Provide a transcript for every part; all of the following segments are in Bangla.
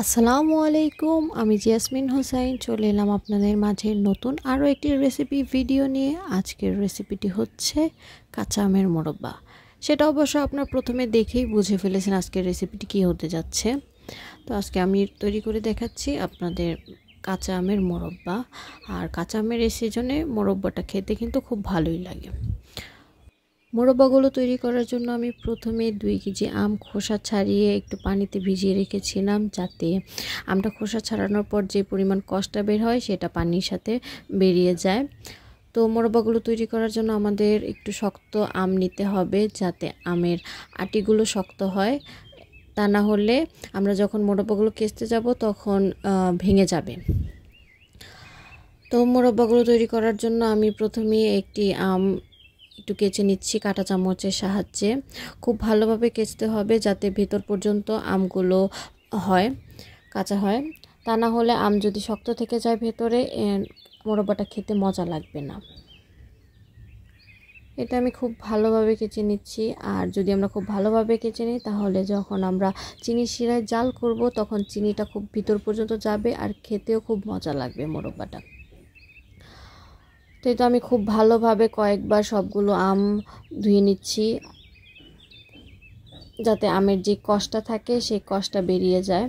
আসসালামু আলাইকুম, আমি জিয়াসমিন হোসাইন চলে এলাম আপনাদের মাঝে নতুন আরও একটি রেসিপি ভিডিও নিয়ে। আজকের রেসিপিটি হচ্ছে কাঁচা আমের মোরব্বা। সেটা অবশ্য আপনারা প্রথমে দেখেই বুঝে ফেলেছেন আজকের রেসিপিটি কী হতে যাচ্ছে। তো আজকে আমি তৈরি করে দেখাচ্ছি আপনাদের কাঁচা আমের মোরব্বা। আর কাঁচা আমের এই সিজনে মোরব্বাটা খেতে কিন্তু খুব ভালোই লাগে। মোরব্বাগুলো তৈরি করার জন্য আমি প্রথমে 2 কেজি আম খোসা ছাড়িয়ে একটু পানিতে ভিজিয়ে রেখেছিলাম, যাতে আমটা খোসা ছাড়ানোর পর যে পরিমাণ কষটা বের হয় সেটা পানির সাথে বেরিয়ে যায়। তো মোরব্বাগুলো তৈরি করার জন্য আমাদের একটু শক্ত আম নিতে হবে, যাতে আমের আটিগুলো শক্ত হয়। তা না হলে আমরা যখন মোরব্বাগুলো কেচতে যাব তখন ভেঙে যাবে। তো মোরব্বাগুলো তৈরি করার জন্য আমি প্রথমে একটি আম একটু কেচে নিচ্ছি কাঁটা চামচের সাহায্যে। খুব ভালোভাবে কেচতে হবে যাতে ভেতর পর্যন্ত আমগুলো কাঁচা হয়। তা না হলে আম যদি শক্ত থেকে যায় ভেতরে, মোরব্বাটা খেতে মজা লাগবে না। এটা আমি খুব ভালোভাবে কেচে নিচ্ছি। আর যদি আমরা খুব ভালোভাবে কেচে নিই তাহলে যখন আমরা চিনি শিরায় জাল করব তখন চিনিটা খুব ভিতর পর্যন্ত যাবে আর খেতেও খুব মজা লাগবে মোরব্বাটা। তো আমি খুব ভালোভাবে কয়েকবার সবগুলো আম ধুয়ে নিচ্ছি, যাতে আমের যে কষটা থাকে সেই কষটা বেরিয়ে যায়।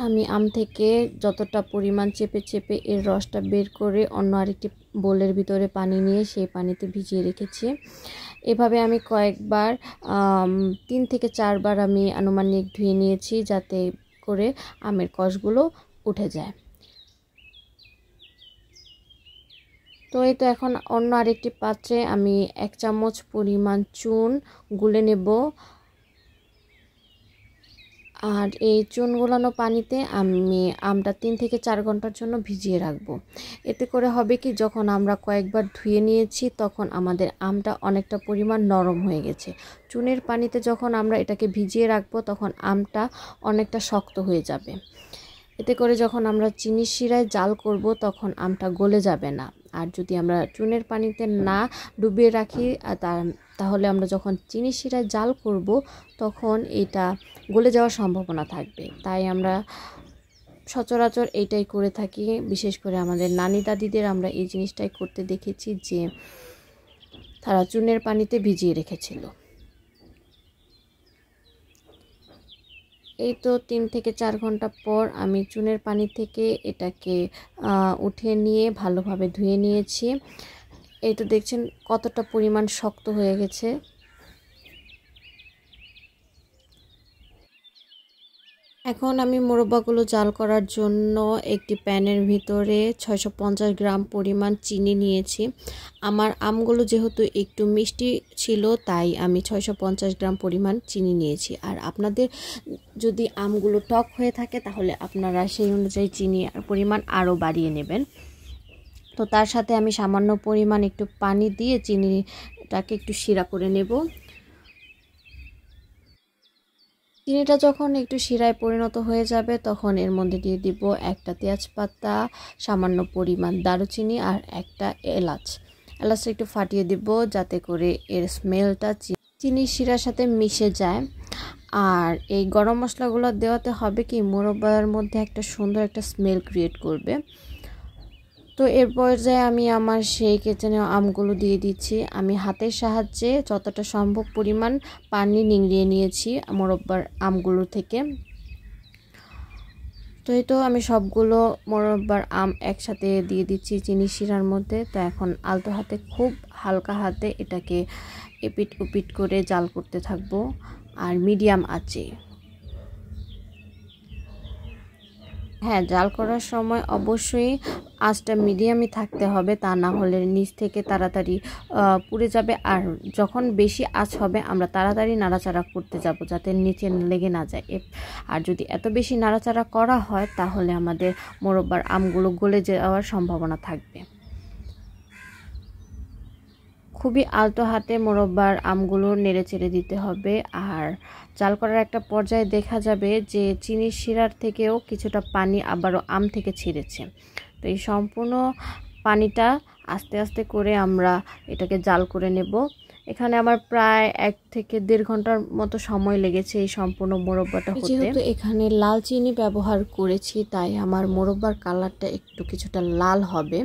আমি আম থেকে যতটা পরিমাণ চেপে চেপে এর রসটা বের করে অন্য আরেকটি বোলের ভিতরে পানি নিয়ে সেই পানিতে ভিজিয়ে রেখেছি। এভাবে আমি কয়েকবার 3 থেকে 4 বার আমি আনুমানিক ধুয়ে নিয়েছি, যাতে করে আমের কষগুলো উঠে যায়। তো এই তো এখন অন্য আরেকটি পাত্রে আমি 1 চামচ পরিমাণ চুন গুলে নেব। আর এই চুন গোলানো পানিতে আমি আমটা 3 থেকে 4 ঘন্টার জন্য ভিজিয়ে রাখবো। এতে করে হবে কি, যখন আমরা কয়েকবার ধুয়ে নিয়েছি তখন আমাদের আমটা অনেকটা পরিমাণ নরম হয়ে গেছে। চুনের পানিতে যখন আমরা এটাকে ভিজিয়ে রাখবো তখন আমটা অনেকটা শক্ত হয়ে যাবে। এতে করে যখন আমরা চিনির শিরায় জাল করব তখন আমটা গলে যাবে না। আর যদি আমরা চুনের পানিতে না ডুবিয়ে রাখি তাহলে আমরা যখন চিনির শিরায় জাল করব তখন এটা গলে যাওয়ার সম্ভাবনা থাকবে। তাই আমরা সচরাচর এইটাই করে থাকি। বিশেষ করে আমাদের নানি দাদিদের আমরা এই জিনিসটাই করতে দেখেছি, যে তারা চুনের পানিতে ভিজিয়ে রেখেছিল। এই তো 3 থেকে 4 ঘন্টা পর আমি চুনের পানি থেকে এটাকে উঠিয়ে নিয়ে ভালোভাবে ধুয়ে নিয়েছি। এই তো দেখছেন কতটা পরিমাণ শক্ত হয়ে গেছে। এখন আমি মোরব্বাগুলো জাল করার জন্য একটি প্যানের ভিতরে 650 গ্রাম পরিমাণ চিনি নিয়েছি। আমার আমগুলো যেহেতু একটু মিষ্টি ছিল তাই আমি 650 গ্রাম পরিমাণ চিনি নিয়েছি। আর আপনাদের যদি আমগুলো টক হয়ে থাকে তাহলে আপনারা সেই অনুযায়ী চিনির পরিমাণ আরও বাড়িয়ে নেবেন। তো তার সাথে আমি সামান্য পরিমাণ একটু পানি দিয়ে চিনিটাকে একটু শিরা করে নেব। চিনিটা যখন একটু শিরায় পরিণত হয়ে যাবে তখন এর মধ্যে দিয়ে দিব একটা তেজপাতা, সামান্য পরিমাণ দারুচিনি আর একটা এলাচটা একটু ফাটিয়ে দিব, যাতে করে এর স্মেলটা চিনির শিরার সাথে মিশে যায়। আর এই গরম মশলাগুলো দেওয়াতে হবে কি, মোরব্বার মধ্যে একটা সুন্দর একটা স্মেল ক্রিয়েট করবে। তো এর পর্যায়ে আমি আমার সেই কেচে নেওয়া আমগুলো দিয়ে দিচ্ছি। আমি হাতের সাহায্যে যতটা সম্ভব পরিমাণ পানি নিংড়িয়ে নিয়েছি মোরব্বার আমগুলো থেকে। তো এই তো আমি সবগুলো মোরব্বার আম একসাথে দিয়ে দিচ্ছি চিনি শিরার মধ্যে। তো এখন আলতো হাতে খুব হালকা হাতে এটাকে এপিট ওপিট করে জাল করতে থাকবো, আর মিডিয়াম আঁচে। হ্যাঁ, জাল করার সময় অবশ্যই আঁচটা মিডিয়ামই থাকতে হবে, তা না হলে নিচ থেকে তাড়াতাড়ি পুড়ে যাবে। আর যখন বেশি আঁচ হবে আমরা তাড়াতাড়ি নাড়াচাড়া করতে যাব, যাতে নিচে লেগে না যায়। আর যদি এত বেশি নাড়াচাড়া করা হয় তাহলে আমাদের মোরব্বার আমগুলো গলে যাওয়ার সম্ভাবনা থাকবে। খুবই আলতো হাতে মোরব্বার আমগুলো নেড়ে চেড়ে দিতে হবে। আর জাল করার একটা পর্যায়ে দেখা যাবে যে চিনির শিরার থেকেও কিছুটা পানি আবারও আম থেকে ছেড়েছে। তো এই সম্পূর্ণ পানিটা আস্তে আস্তে করে আমরা এটাকে জাল করে নেব। এখানে আমার প্রায় 1 থেকে 1.5 ঘন্টার মতো সময় লেগেছে এই সম্পূর্ণ মোরব্বাটা হতে। যেহেতু এখানে লাল চিনি ব্যবহার করেছি তাই আমার মোরব্বার কালারটা একটু কিছুটা লাল হবে।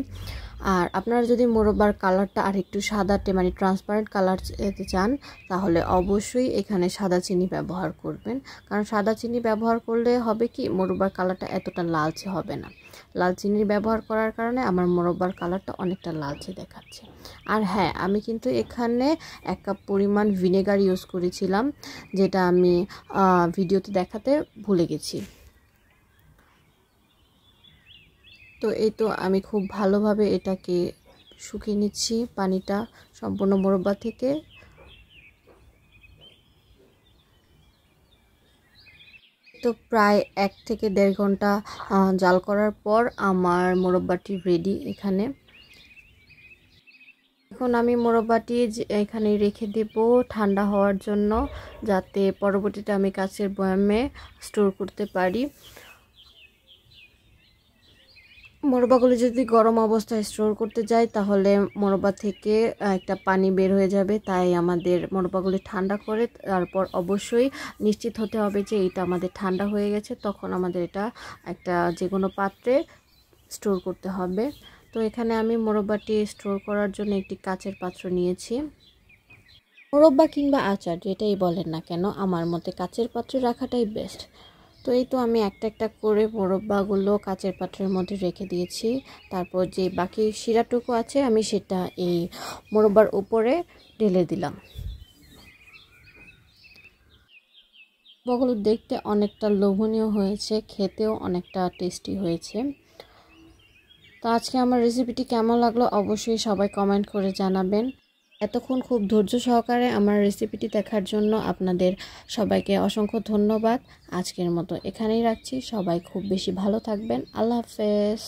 আর আপনারা যদি মোরব্বার কালারটা আর একটু সাদাটে মানে ট্রান্সপারেন্ট কালার চান তাহলে অবশ্যই এখানে সাদা চিনি ব্যবহার করবেন, কারণ সাদা চিনি ব্যবহার করলে হবে কি মোরব্বার কালারটা এতটা লালচে হবে না। লাল চিনি ব্যবহার করার কারণে আমার মোরব্বার কালারটা অনেকটা লালচে দেখাচ্ছে। আর হ্যাঁ, আমি কিন্তু এখানে 1 কাপ পরিমাণ ভিনেগার ইউজ করেছিলাম, যেটা আমি ভিডিওতে দেখাতে ভুলে গেছি। তো এই তো আমি খুব ভালোভাবে এটাকে শুকিয়ে নিচ্ছি পানিটা সম্পূর্ণ মোরব্বা থেকে। তো প্রায় 1 থেকে 1.5 ঘন্টা জাল করার পর আমার মোরব্বাটি রেডি। এখানে এখন আমি মোরব্বাটি এখানে রেখে দেব ঠান্ডা হওয়ার জন্য, যাতে পরবর্তীতে আমি কাচের বয়ামে স্টোর করতে পারি। মোরব্বাগুলো যদি গরম অবস্থায় স্টোর করতে যাই তাহলে মোরব্বা থেকে একটা পানি বের হয়ে যাবে, তাই আমাদের মোরব্বাগুলি ঠান্ডা করে তারপর অবশ্যই নিশ্চিত হতে হবে যে এটা আমাদের ঠান্ডা হয়ে গেছে, তখন আমাদের এটা একটা যে কোনো পাত্রে স্টোর করতে হবে। তো এখানে আমি মোরব্বাটি স্টোর করার জন্য একটি কাচের পাত্র নিয়েছি। মোরব্বা কিংবা আচার যেটাই বলেন না কেন, আমার মতে কাচের পাত্রে রাখাটাই বেস্ট। তো এই তো আমি একটা একটা করে মোরব্বাগুলো কাচের পাত্রের মধ্যে রেখে দিয়েছি। তারপর যে বাকি শিরাটুকু আছে আমি সেটা এই মোরব্বার উপরে ঢেলে দিলাম। মোরব্বাগুলো দেখতে অনেকটা লোভনীয় হয়েছে, খেতেও অনেকটা টেস্টি হয়েছে। তো আজকে আমার রেসিপিটি কেমন লাগলো অবশ্যই সবাই কমেন্ট করে জানাবেন। এতক্ষণ খুব ধৈর্য সহকারে আমার রেসিপিটি দেখার জন্য আপনাদের সবাইকে অসংখ্য ধন্যবাদ। আজকের মতো এখানেই রাখছি। সবাই খুব বেশি ভালো থাকবেন। আল্লাহ হাফেজ।